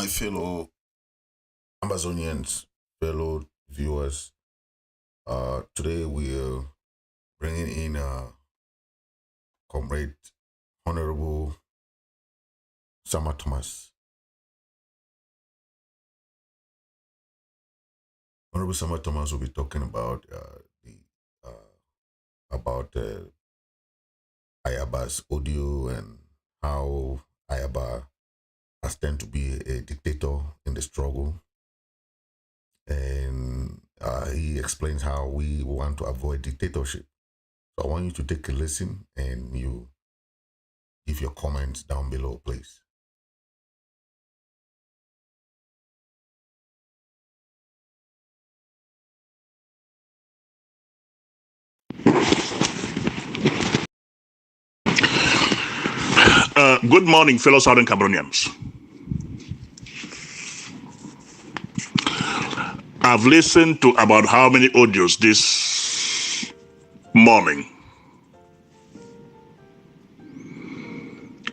my fellow Ambazonians, fellow viewers. Today we're bringing in Comrade Honorable Sama Thomas. Honorable Sama Thomas will be talking about Ayaba's audio and how Ayaba has tended to be a dictator in the struggle. And he explains how we want to avoid dictatorship. So I want you to take a listen and you give your comments down below, please. Good morning, fellow Southern Cameroonians. I've listened to about how many audios this morning,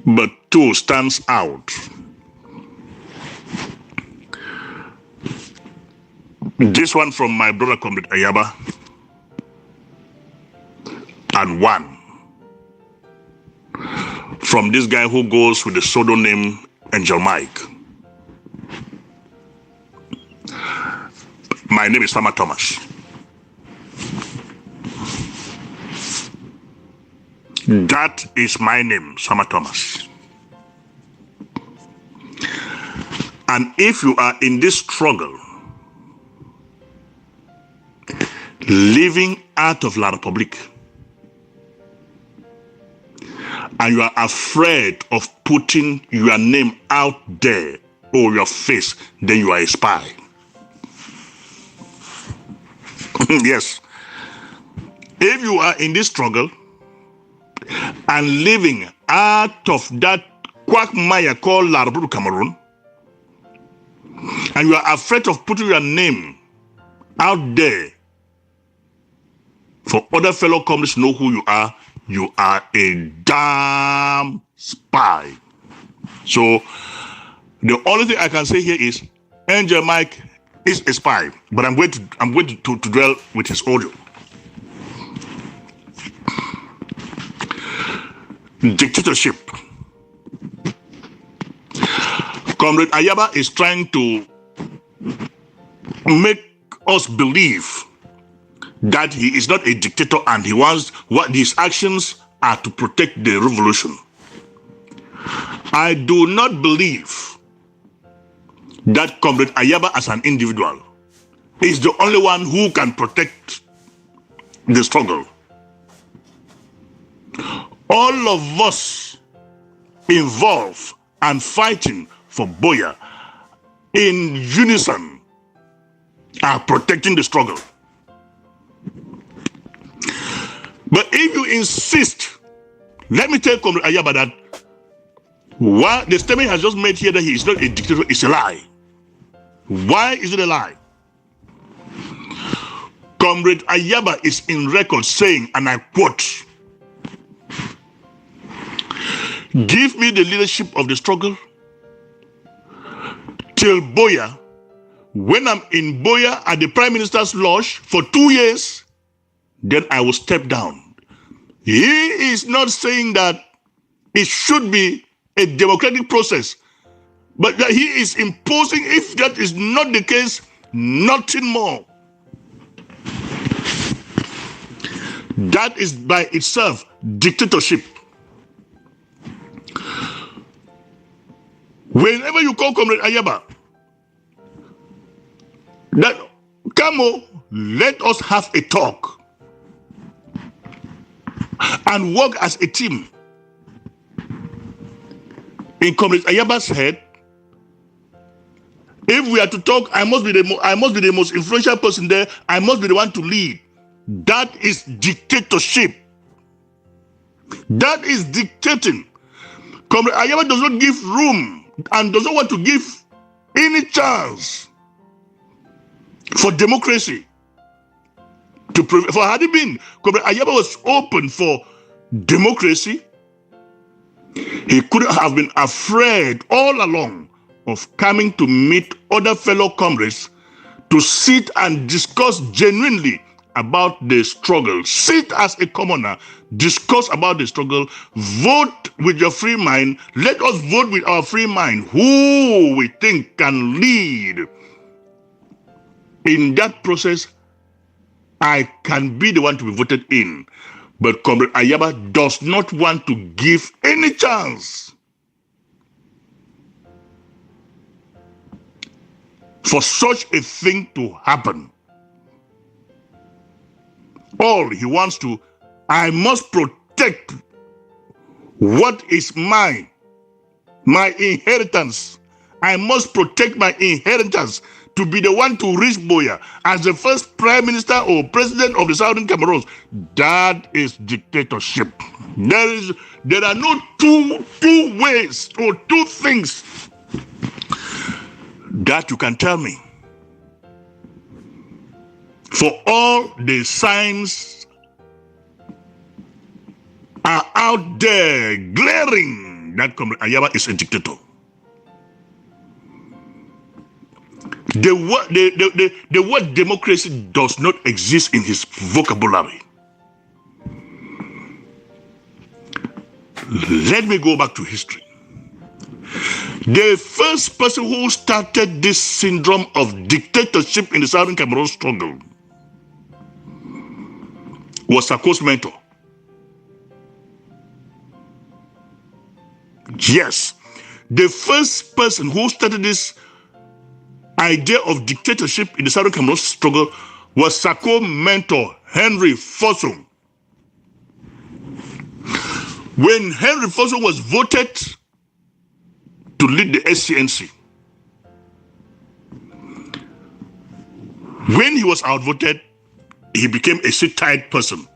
but two stands out. This one from my brother Comrada Ayaba, and one from this guy who goes with the pseudonym Angel Mike. My name is Sama Thomas. That is my name, Sama Thomas. And if you are in this struggle, living out of La Republique, and you are afraid of putting your name out there or your face, then you are a spy. Yes. If you are in this struggle and living out of that quagmire called La Republique Cameroon, and you are afraid of putting your name out there for other fellow comrades to know who you are a damn spy. So the only thing I can say here is Angel Mike is a spy, but I'm going to dwell with his audio. Dictatorship. Comrade Ayaba is trying to make us believe that he is not a dictator and he wants what his actions are to protect the revolution. I do not believe that Comrade Ayaba as an individual is the only one who can protect the struggle. All of us involved and fighting for Boya in unison are protecting the struggle. But if you insist, let me tell Comrade Ayaba that what the statement he has just made here that he is not a dictator is a lie. Why is it a lie? Comrade Ayaba is in record saying, and I quote, "Give me the leadership of the struggle till Boya. When I'm in Boya at the Prime Minister's lodge for 2 years, then I will step down." He is not saying that it should be a democratic process, but that he is imposing, if that is not the case, nothing more. That is by itself dictatorship. Whenever you call Comrade Ayaba, that, come on, let us have a talk and work as a team. In Comrade Ayaba's head, if we are to talk, I must be the most influential person there. I must be the one to lead. That is dictatorship. That is dictating. Comrade Ayaba does not give room and does not want to give any chance for democracy. For had it been, Comrade Ayaba was open for democracy, he couldn't have been afraid all along of coming to meet other fellow comrades to sit and discuss genuinely about the struggle. Sit as a commoner, discuss about the struggle, vote with your free mind. Let us vote with our free mind who we think can lead. In that process, I can be the one to be voted in. But Comrade Ayaba does not want to give any chance for such a thing to happen. All he wants to, I must protect what is mine, my inheritance. I must protect my inheritance to be the one to reach Buea as the first prime minister or president of the Southern Cameroons. That is dictatorship. There are no two ways or two things that you can tell me. For all the signs are out there glaring that Comrade Ayaba is a dictator. The word democracy does not exist in his vocabulary. Let me go back to history. The first person who started this syndrome of dictatorship in the Southern Cameroon struggle was Sako's mentor. Yes, the first person who started this idea of dictatorship in the Southern Cameroon struggle was Sako's mentor, Henry Fossum. When Henry Fossum was voted to lead the SCNC, when he was outvoted, he became a sit-tight person.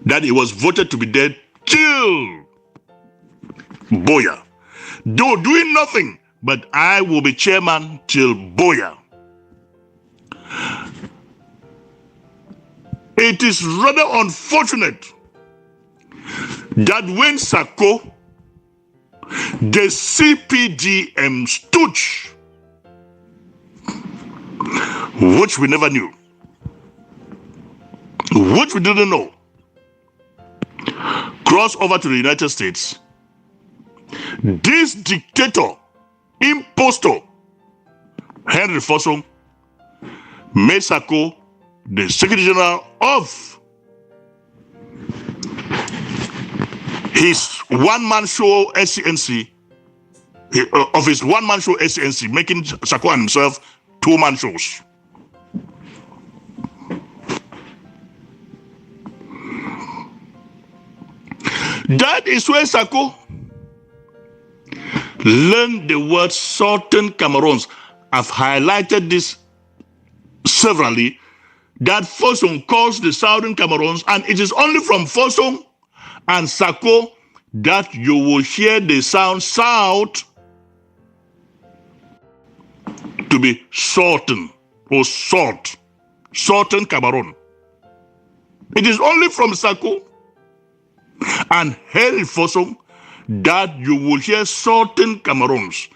That he was voted to be dead till Buea. Though doing nothing, but I will be chairman till Buea. It is rather unfortunate that when Sako, the CPDM stooge, which we never knew, which we didn't know, crossed over to the United States, this dictator, impostor, Henry Fossum, made Sako the Secretary General of his one-man show SCNC, making Sako and himself two-man shows. That is where Sako learned the word Southern Cameroons. I've highlighted this severally, that Fossum calls the Southern Cameroons, and it is only from Fossum and Sako that you will hear the sound South to be Southern or Southern Cameroon. It is only from Sako and Henry Fossum that you will hear Southern Cameroons.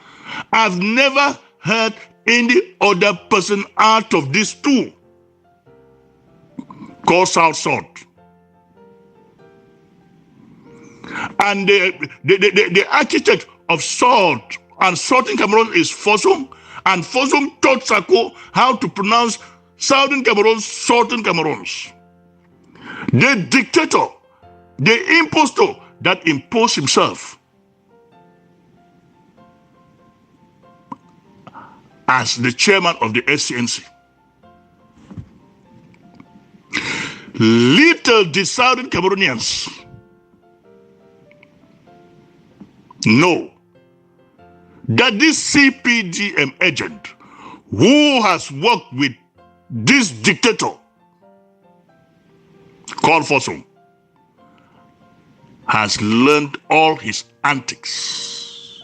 I've never heard any other person out of these two call South. And the architect of South and Southern Cameroon is Fossum, and Fossum taught Sako how to pronounce Southern Cameroons, Southern Cameroons. The dictator, the impostor that imposed himself as the chairman of the SCNC. Little did Southern Cameroonians know that this CPDM agent who has worked with this dictator called Fossum has learned all his antics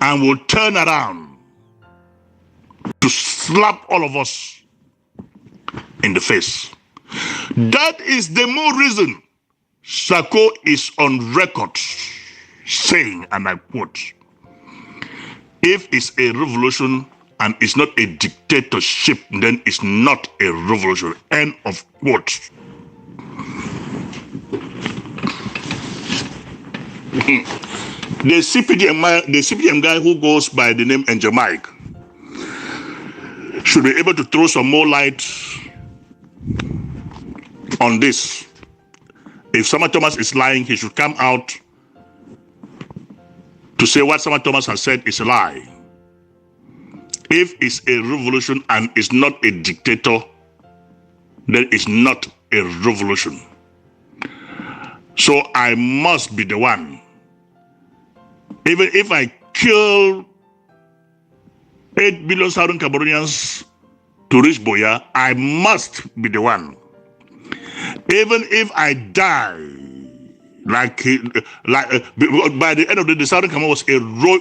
and will turn around to slap all of us in the face. That is the more reason Sako is on record saying, and I quote, if it's a revolution and it's not a dictatorship, then it's not a revolution. End of quote. The CPDM guy who goes by the name Angel Mike should be able to throw some more light on this. If Sama Thomas is lying, he should come out to say what Sama Thomas has said is a lie. If it's a revolution and it's not a dictator, then it's not a revolution. So I must be the one. Even if I kill 8 billion Southern Cameroonians to reach Boya, I must be the one. Even if I die, by the end of the day, Southern Cameroon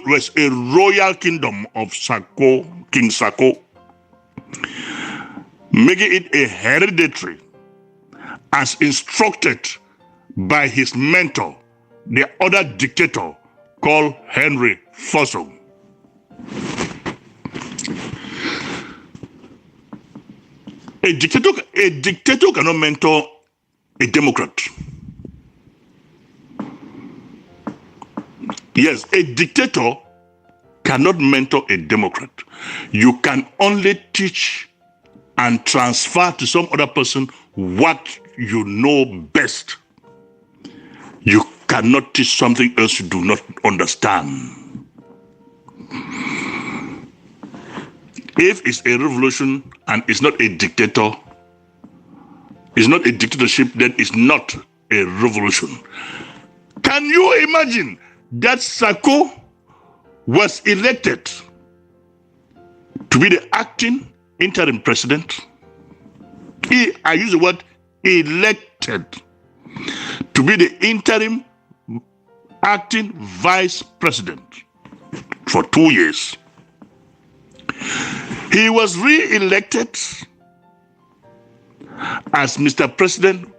was a royal kingdom of Sako, King Sako, making it a hereditary, as instructed by his mentor, the other dictator called Henry Fosso. A dictator cannot mentor a democrat. Yes, a dictator cannot mentor a democrat. You can only teach and transfer to some other person what you know best. You cannot teach something else you do not understand. If it's a revolution and it's not a dictator, it's not a dictatorship, then it's not a revolution. Can you imagine that Sako was elected to be the acting interim president? I use the word elected to be the interim acting vice president for 2 years. He was re-elected as Mr. President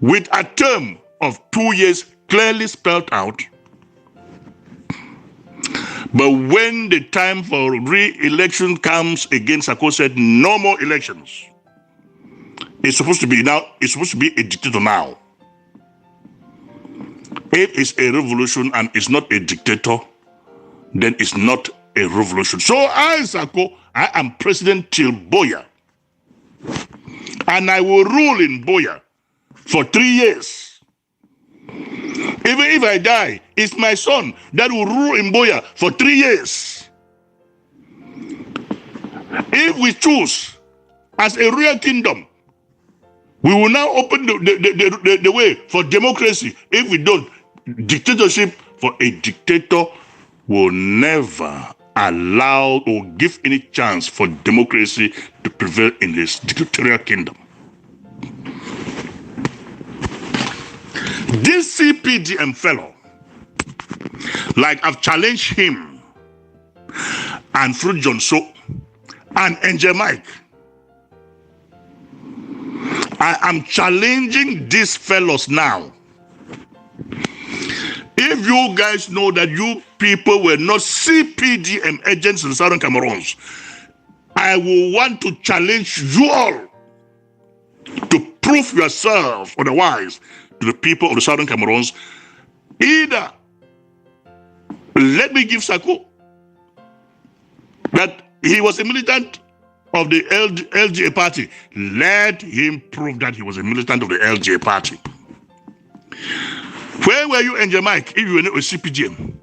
with a term of 2 years clearly spelled out. But when the time for re-election comes again, Sako said no more elections. It's supposed to be a dictator now. If it's a revolution and it's not a dictator, then it's not a revolution. So I, Sako, I am president till Boya. And I will rule in Boya for 3 years. Even if I die, it's my son that will rule in Boya for 3 years. If we choose as a real kingdom, we will now open the way for democracy. If we don't, dictatorship, for a dictator will never allow or give any chance for democracy to prevail in his dictatorial kingdom. This CPDM fellow, like I've challenged him and Fruit John So and Angel Mike, I am challenging these fellows now. If you guys know that you people were not CPDM agents in Southern Cameroons, I will want to challenge you all to prove yourself otherwise to the people of the Southern Cameroons. Either let me give Sako that he was a militant of the LGA party. Let him prove that he was a militant of the LGA party. Where were you, Angel Mike, if you were not a CPDM?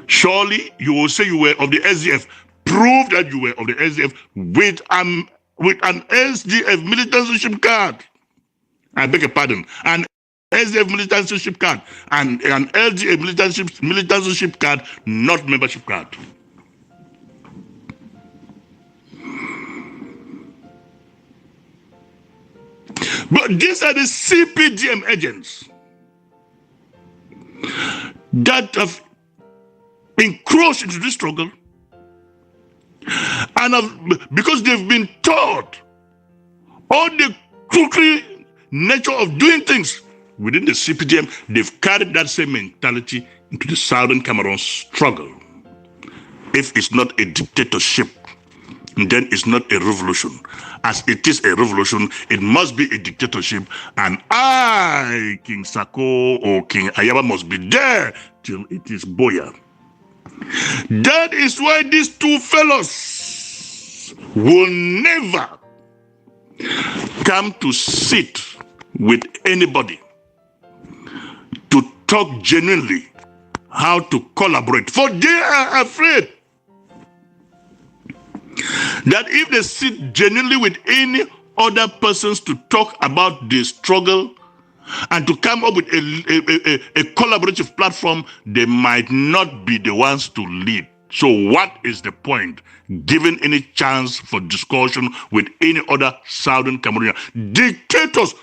Surely you will say you were of the SDF. Prove that you were of the SDF with an SDF militancyship card. I beg your pardon. An SDF militancyship card and an LGA militancyship card, not membership card. But these are the CPDM agents that have encroached into this struggle, and because they've been taught all the crookery nature of doing things within the CPDM, they've carried that same mentality into the Southern Cameroon struggle. If it's not a dictatorship, then it's not a revolution. As it is a revolution, it must be a dictatorship. And I, King Sako or King Ayaba, must be there till it is Boya. That is why these two fellows will never come to sit with anybody to talk genuinely how to collaborate. For they are afraid that if they sit genuinely with any other persons to talk about the struggle and to come up with a collaborative platform, they might not be the ones to lead. So what is the point giving any chance for discussion with any other Southern Cameroonian? Dictators.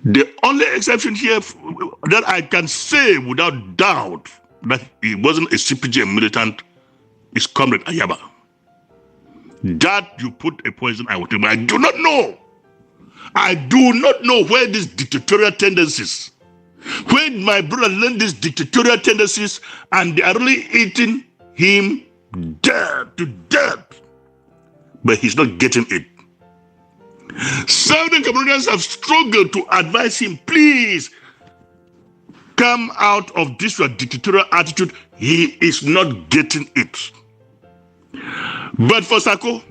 The only exception here that I can say without doubt that he wasn't a CPGM militant is Comrade Ayaba. That you put a poison, I will tell you. I do not know. I do not know where these dictatorial tendencies, when my brother learned these dictatorial tendencies, and they are really eating him dead to death. But he's not getting it. Southern Cameroonians have struggled to advise him, please come out of this your dictatorial attitude. He is not getting it. But for Sako,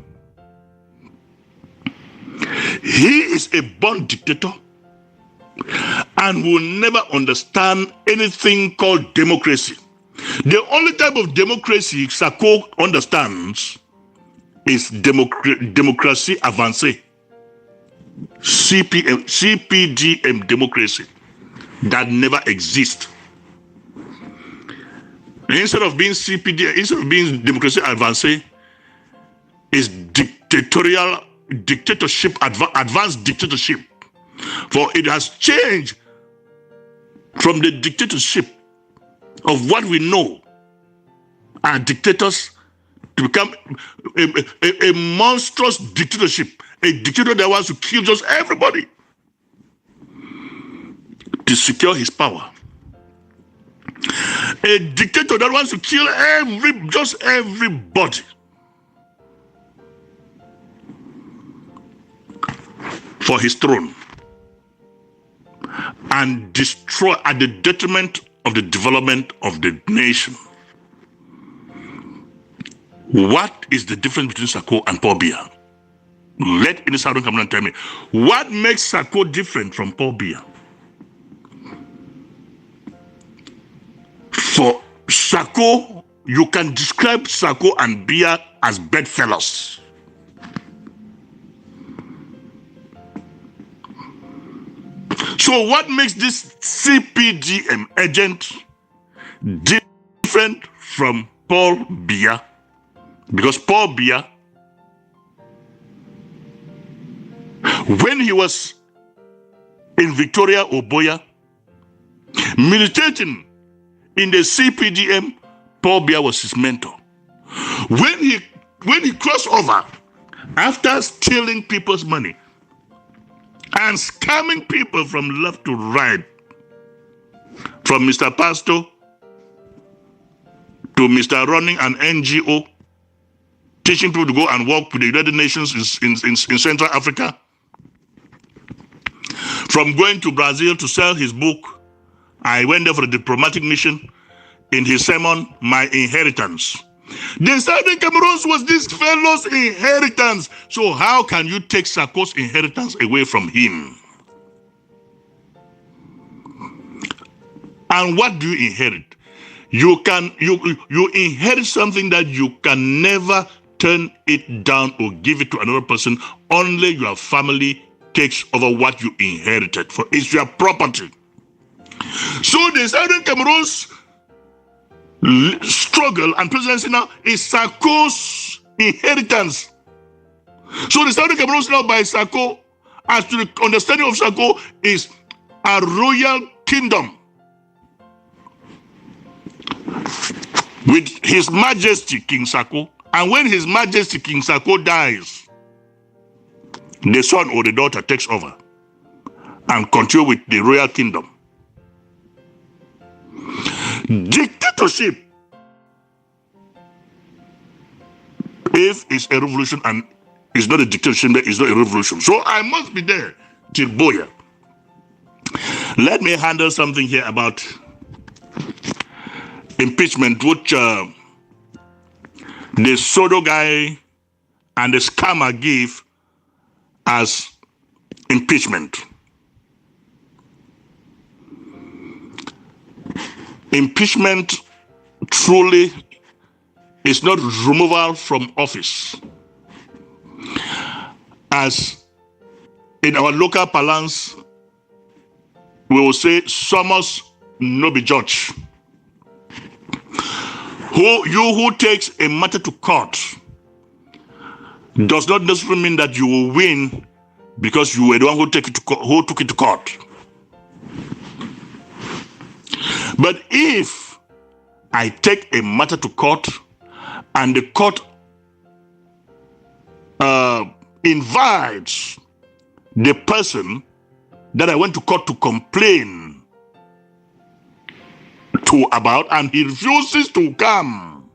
he is a born dictator and will never understand anything called democracy. The only type of democracy Sako understands is democracy avancée. CPDM democracy that never exists. Instead of being CPD, instead of being democracy avancée, is dictatorship, advanced dictatorship. For it has changed from the dictatorship of what we know are dictators to become a monstrous dictatorship. A dictator that wants to kill just everybody to secure his power. A dictator that wants to kill just everybody for his throne and destroy at the detriment of the development of the nation. What is the difference between Sako and Paul Biya? Let any Southern Cameroon tell me. What makes Sako different from Paul Biya? For Sako, you can describe Sako and Biya as bedfellows. So what makes this CPDM agent different from Paul Biya? Because Paul Biya, when he was in Victoria Oboya, militating in the CPDM, Paul Biya was his mentor. When he crossed over, after stealing people's money and scamming people from left to right, from Mr. Pastor to Mr. running an NGO, teaching people to go and work with the United Nations in Central Africa, from going to Brazil to sell his book. I went there for a diplomatic mission. In his sermon, My Inheritance. The Southern Cameroons was this fellow's inheritance. So how can you take Sako's inheritance away from him? And what do you inherit? You inherit something that you can never turn it down or give it to another person. Only your family takes over what you inherited, for it's your property. So the Southern Cameroons struggle and presidency now is Sako's inheritance. So the Southern Cameroons now by Sako, as to the understanding of Sako, is a royal kingdom with His Majesty King Sako. And when His Majesty King Sako dies, the son or the daughter takes over. and continue with the royal kingdom. Dictatorship, if it's a revolution and it's not a dictatorship, then it's not a revolution. So I must be there till Boya. Let me handle something here about impeachment, which the Sodo guy and the scammer give as impeachment. Impeachment truly is not removal from office. As in our local parlance, we will say, "Summers no be judge." Who takes a matter to court does not necessarily mean that you will win because you were the one who took it to court. But if I take a matter to court and the court invites the person that I went to court to complain to about, and he refuses to come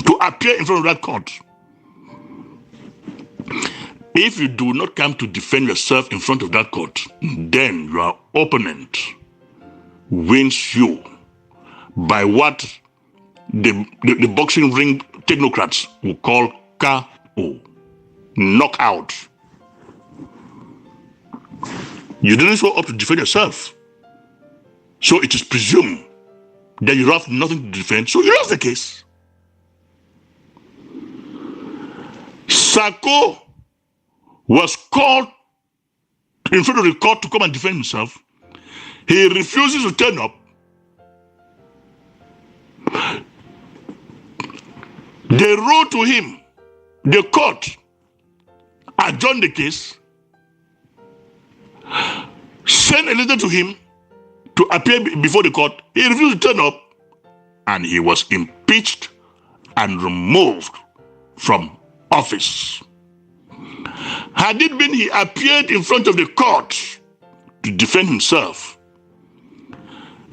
to appear in front of that court, if you do not come to defend yourself in front of that court, then your opponent wins you by what the boxing ring technocrats will call KO, knockout. You didn't show up to defend yourself, so it is presumed that you have nothing to defend, so you lost the case. Sako was called in front of the court to come and defend himself. He refuses to turn up. They wrote to him. The court adjourned the case, sent a letter to him to appear before the court. He refused to turn up, and he was impeached and removed from office. Had it been he appeared in front of the court to defend himself,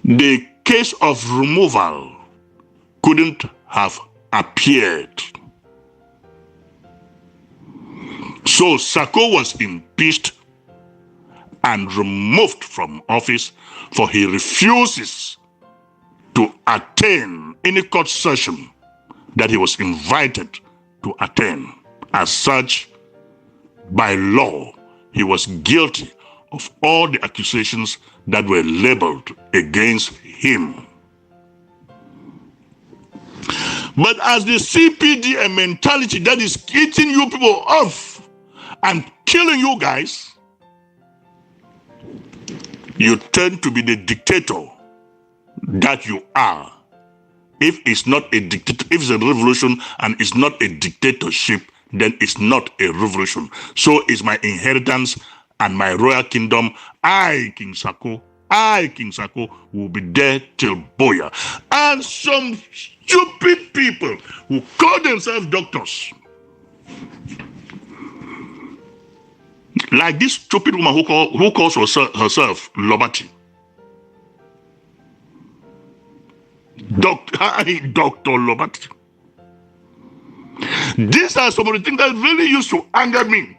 the case of removal couldn't have appeared. So Sako was impeached and removed from office, for he refuses to attend any court session that he was invited to attend. As such, by law, he was guilty of all the accusations that were labeled against him. But as the CPD, a mentality that is eating you people off and killing you guys, you tend to be the dictator that you are. If it's not a dictator, if it's a revolution and it's not a dictatorship, then it's not a revolution. So it's my inheritance and my royal kingdom. I, King Sako, will be there till Boya. And some stupid people who call themselves doctors, like this stupid woman who calls herself Lobati. Dr. Lobati. These are some of the things that really used to anger me.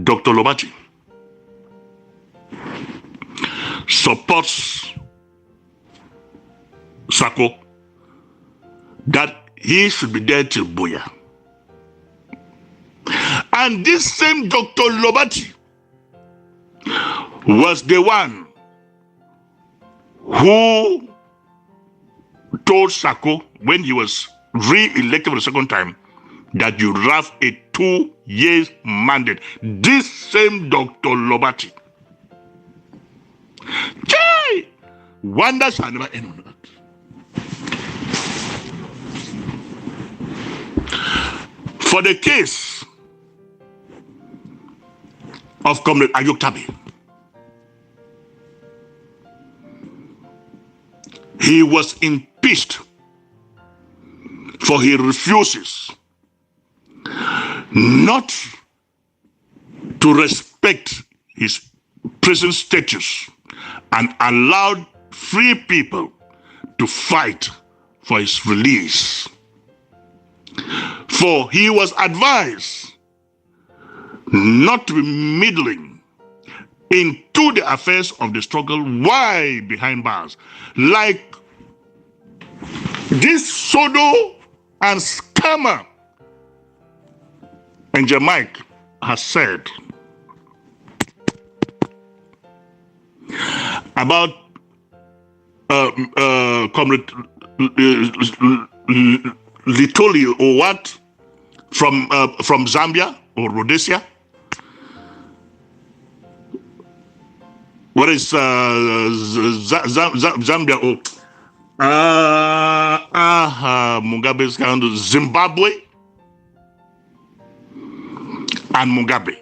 Dr. Lobati supports Sako, that he should be there till Boya. And this same Dr. Lobati was the one who told Sako, when he was re-elected for the second time, that you have a 2-year mandate. This same Dr. Lobati. Chai! Wonders shall never end on that. For the case of Comrade Ayaba, he was impeached, for he refuses not to respect his prison status and allowed free people to fight for his release. For he was advised not to be meddling into the affairs of the struggle while behind bars. Like this pseudo and scammer and Jamaica has said about Comrade Litoli or what from Zambia or Rhodesia. What is Zambia or Mugabe's country, Zimbabwe and Mugabe.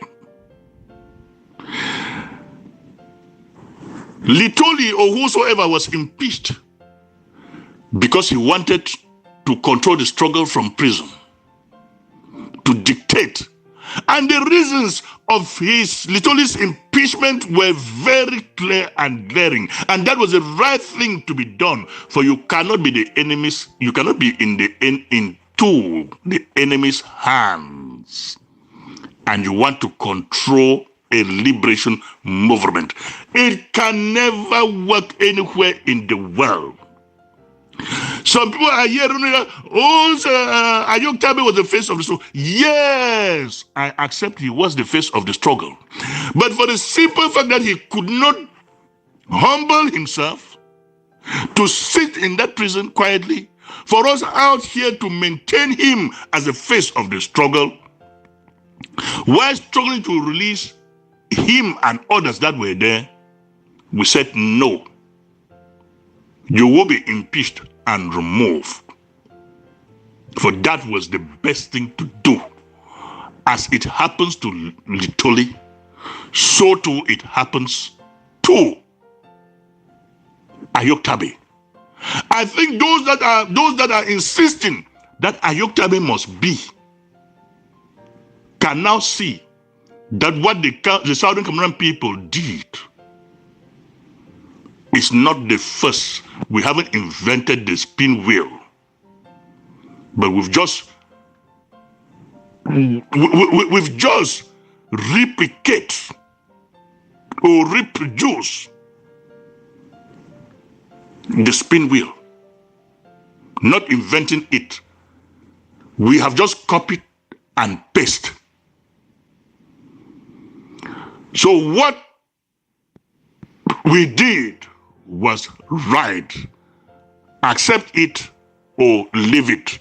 Litoli or whosoever was impeached because he wanted to control the struggle from prison, to dictate. And the reasons of his Litoli's impeachment were very clear and glaring. And that was the right thing to be done. For you cannot be the enemies, you cannot be into the enemy's hands. And you want to control a liberation movement. It can never work anywhere in the world. Some people are here, Ayok Tabe was the face of the struggle. Yes, I accept he was the face of the struggle. But for the simple fact that he could not humble himself to sit in that prison quietly, for us out here to maintain him as the face of the struggle, while struggling to release him and others that were there, we said no. You will be impeached and removed. For that was the best thing to do. As it happens to Litoli, so too it happens to Ayok Tabe. I think those that are insisting that Ayok Tabe must be can now see that what the Southern Cameroon people did is not the first. We haven't invented the spin wheel, but we've just replicate or reproduce the spin wheel, not inventing it. We have just copied and pasted. So what we did was right. Accept it or leave it.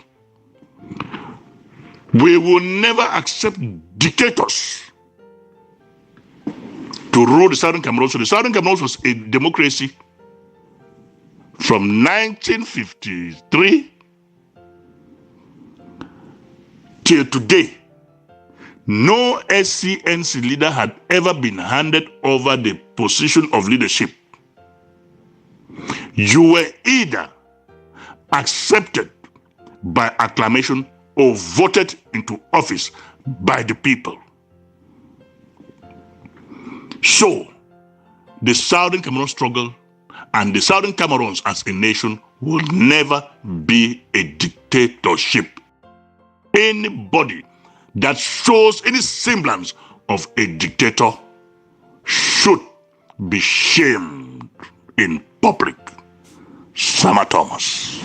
We will never accept dictators to rule the Southern Cameroon. So the Southern Cameroon was a democracy from 1953 till today. No SCNC leader had ever been handed over the position of leadership. You were either accepted by acclamation or voted into office by the people. So, the Southern Cameroon struggle and the Southern Cameroons as a nation will never be a dictatorship. Anybody that shows any semblance of a dictator should be shamed in public. Sama Thomas.